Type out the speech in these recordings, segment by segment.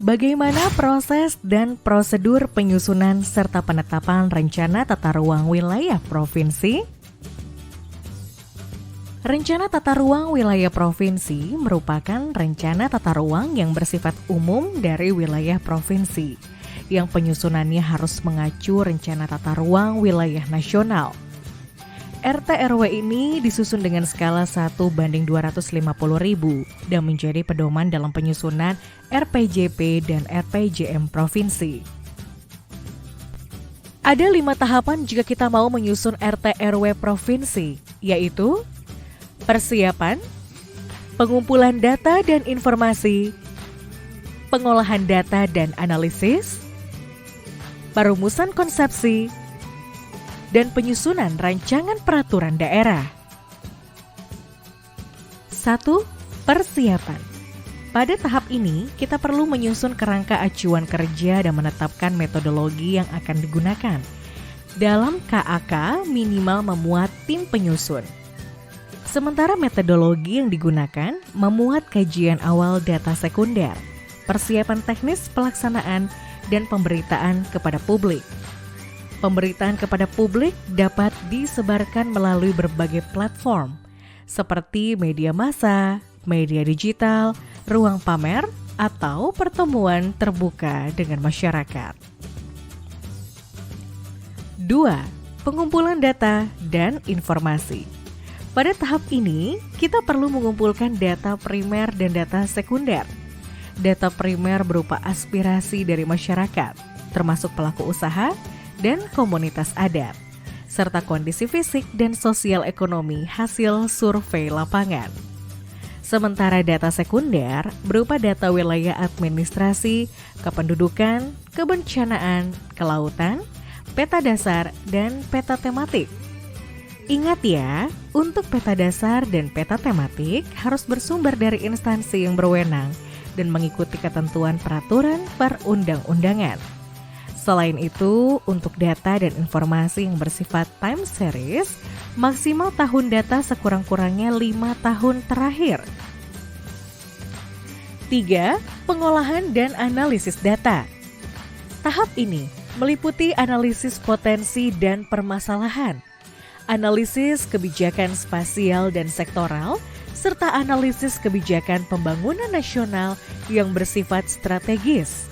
Bagaimana proses dan prosedur penyusunan serta penetapan rencana tata ruang wilayah provinsi? Rencana tata ruang wilayah provinsi merupakan rencana tata ruang yang bersifat umum dari wilayah provinsi, yang penyusunannya harus mengacu rencana tata ruang wilayah nasional. RT/RW ini disusun dengan skala 1:250.000 dan menjadi pedoman dalam penyusunan RPJP dan RPJM provinsi. Ada 5 tahapan jika kita mau menyusun RT/RW provinsi, yaitu persiapan, pengumpulan data dan informasi, pengolahan data dan analisis, perumusan konsepsi, dan penyusunan rancangan peraturan daerah. 1. Persiapan. Pada tahap ini, kita perlu menyusun kerangka acuan kerja dan menetapkan metodologi yang akan digunakan. Dalam KAK, minimal memuat tim penyusun. Sementara metodologi yang digunakan memuat kajian awal data sekunder, persiapan teknis pelaksanaan, dan pemberitaan kepada publik. Pemberitaan kepada publik dapat disebarkan melalui berbagai platform, seperti media massa, media digital, ruang pamer, atau pertemuan terbuka dengan masyarakat. 2. Pengumpulan data dan informasi. Pada tahap ini, kita perlu mengumpulkan data primer dan data sekunder. Data primer berupa aspirasi dari masyarakat, termasuk pelaku usaha dan komunitas adat, serta kondisi fisik dan sosial ekonomi hasil survei lapangan. Sementara data sekunder berupa data wilayah administrasi, kependudukan, kebencanaan, kelautan, peta dasar, dan peta tematik. Ingat ya, untuk peta dasar dan peta tematik harus bersumber dari instansi yang berwenang dan mengikuti ketentuan peraturan perundang-undangan. Selain itu, untuk data dan informasi yang bersifat time series, maksimal tahun data sekurang-kurangnya 5 tahun terakhir. 3. Pengolahan dan analisis data. Tahap ini meliputi analisis potensi dan permasalahan, analisis kebijakan spasial dan sektoral, serta analisis kebijakan pembangunan nasional yang bersifat strategis.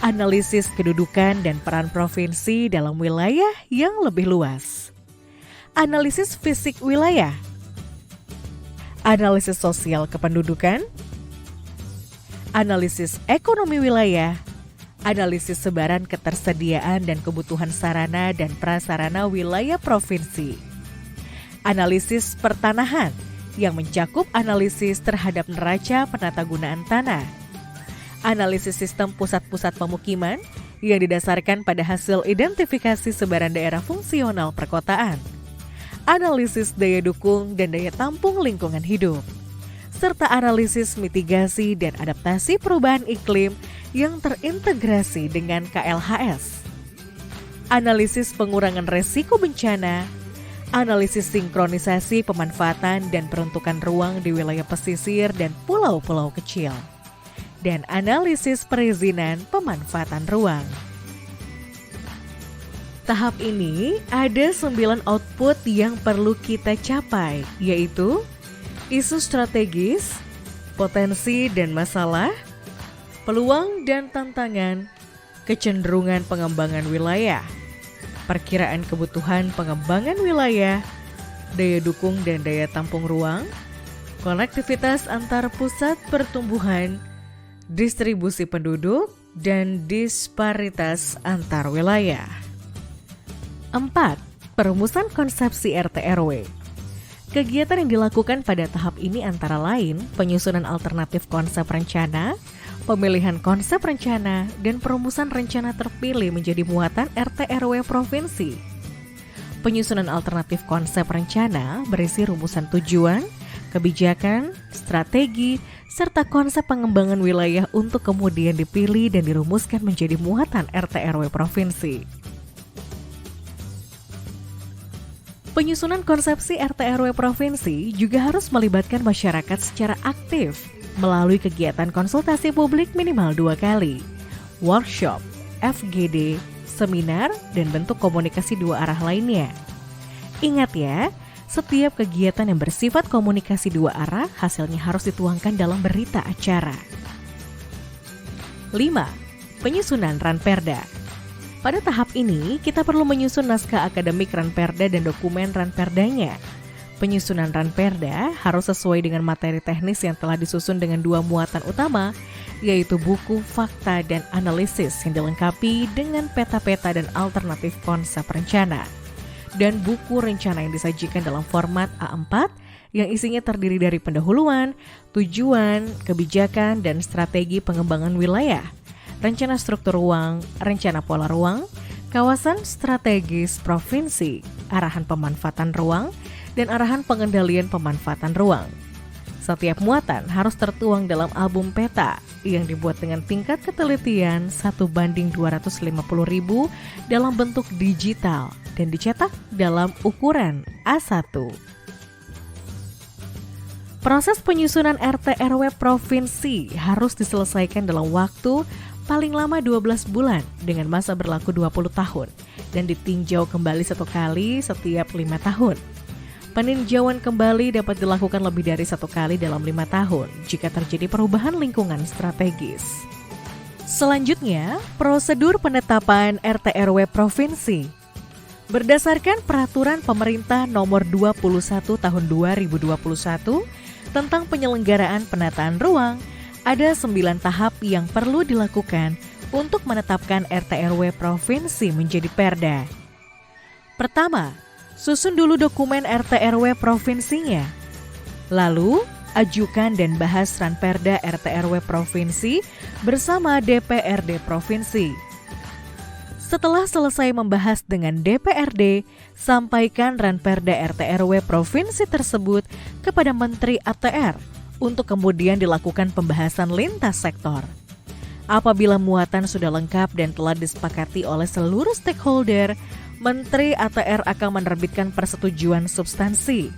Analisis kedudukan dan peran provinsi dalam wilayah yang lebih luas. Analisis fisik wilayah. Analisis sosial kependudukan. Analisis ekonomi wilayah. Analisis sebaran ketersediaan dan kebutuhan sarana dan prasarana wilayah provinsi. Analisis pertanahan yang mencakup analisis terhadap neraca penatagunaan tanah. Analisis sistem pusat-pusat pemukiman yang didasarkan pada hasil identifikasi sebaran daerah fungsional perkotaan. Analisis daya dukung dan daya tampung lingkungan hidup. Serta analisis mitigasi dan adaptasi perubahan iklim yang terintegrasi dengan KLHS. Analisis pengurangan resiko bencana. Analisis sinkronisasi pemanfaatan dan peruntukan ruang di wilayah pesisir dan pulau-pulau kecil. Dan analisis perizinan pemanfaatan ruang. Tahap ini ada 9 output yang perlu kita capai, yaitu isu strategis, potensi dan masalah, peluang dan tantangan, kecenderungan pengembangan wilayah, perkiraan kebutuhan pengembangan wilayah, daya dukung dan daya tampung ruang, konektivitas antar pusat pertumbuhan, distribusi penduduk, dan disparitas antar wilayah. 4. Perumusan konsepsi RT/RW. Kegiatan yang dilakukan pada tahap ini antara lain penyusunan alternatif konsep rencana, pemilihan konsep rencana, dan perumusan rencana terpilih menjadi muatan RT/RW provinsi. Penyusunan alternatif konsep rencana berisi rumusan tujuan, kebijakan, strategi, serta konsep pengembangan wilayah untuk kemudian dipilih dan dirumuskan menjadi muatan RT/RW provinsi. Penyusunan konsepsi RT/RW provinsi juga harus melibatkan masyarakat secara aktif. melalui kegiatan konsultasi publik minimal 2 kali, workshop, FGD, seminar, dan bentuk komunikasi 2 arah lainnya. Ingat ya, setiap kegiatan yang bersifat komunikasi 2 arah hasilnya harus dituangkan dalam berita acara. 5. Penyusunan Ranperda. Pada tahap ini, kita perlu menyusun naskah akademik Ranperda dan dokumen Ranperdanya. Penyusunan Ranperda harus sesuai dengan materi teknis yang telah disusun dengan 2 muatan utama, yaitu buku, fakta, dan analisis yang dilengkapi dengan peta-peta dan alternatif konsep rencana. Dan buku rencana yang disajikan dalam format A4 yang isinya terdiri dari pendahuluan, tujuan, kebijakan, dan strategi pengembangan wilayah, rencana struktur ruang, rencana pola ruang, kawasan strategis provinsi, arahan pemanfaatan ruang, dan arahan pengendalian pemanfaatan ruang. Setiap muatan harus tertuang dalam album peta yang dibuat dengan tingkat ketelitian 1:250.000 dalam bentuk digital dan dicetak dalam ukuran A1. Proses penyusunan RT/RW provinsi harus diselesaikan dalam waktu paling lama 12 bulan dengan masa berlaku 20 tahun dan ditinjau kembali 1 kali setiap 5 tahun. Peninjauan kembali dapat dilakukan lebih dari 1 kali dalam 5 tahun jika terjadi perubahan lingkungan strategis. Selanjutnya, prosedur penetapan RT/RW provinsi. Berdasarkan Peraturan Pemerintah Nomor 21 Tahun 2021 tentang penyelenggaraan penataan ruang, ada 9 tahap yang perlu dilakukan untuk menetapkan RT/RW provinsi menjadi perda. Pertama, susun dulu dokumen RT/RW provinsinya. Lalu, ajukan dan bahas Ranperda RT/RW provinsi bersama DPRD provinsi. Setelah selesai membahas dengan DPRD, sampaikan Ranperda RT/RW provinsi tersebut kepada Menteri ATR untuk kemudian dilakukan pembahasan lintas sektor. Apabila muatan sudah lengkap dan telah disepakati oleh seluruh stakeholder, Menteri ATR akan menerbitkan persetujuan substansi.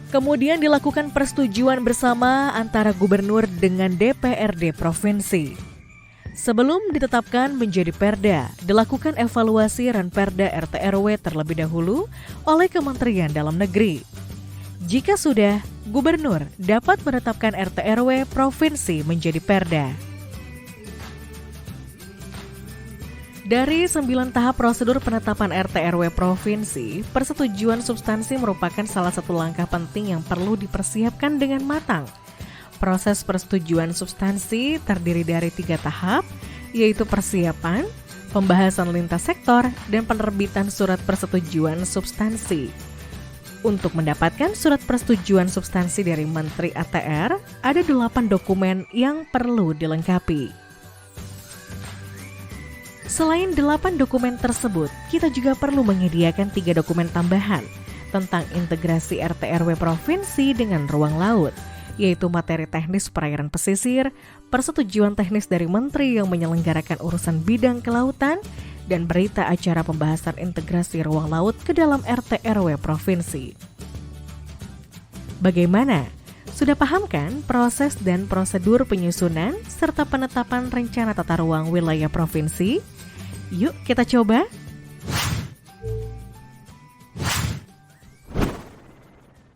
Kemudian dilakukan persetujuan bersama antara gubernur dengan DPRD provinsi. Sebelum ditetapkan menjadi perda, dilakukan evaluasi Ranperda RT/RW terlebih dahulu oleh Kementerian Dalam Negeri. Jika sudah, gubernur dapat menetapkan RT/RW provinsi menjadi perda. Dari 9 tahap prosedur penetapan RT/RW provinsi, persetujuan substansi merupakan salah satu langkah penting yang perlu dipersiapkan dengan matang. Proses persetujuan substansi terdiri dari 3 tahap, yaitu persiapan, pembahasan lintas sektor, dan penerbitan surat persetujuan substansi. Untuk mendapatkan surat persetujuan substansi dari Menteri ATR, ada 8 dokumen yang perlu dilengkapi. Selain 8 dokumen tersebut, kita juga perlu menyediakan 3 dokumen tambahan tentang integrasi RT/RW provinsi dengan ruang laut, yaitu materi teknis perairan pesisir, persetujuan teknis dari menteri yang menyelenggarakan urusan bidang kelautan, dan berita acara pembahasan integrasi ruang laut ke dalam RT/RW provinsi. Bagaimana? Sudah paham kan proses dan prosedur penyusunan serta penetapan rencana tata ruang wilayah provinsi? Yuk kita coba!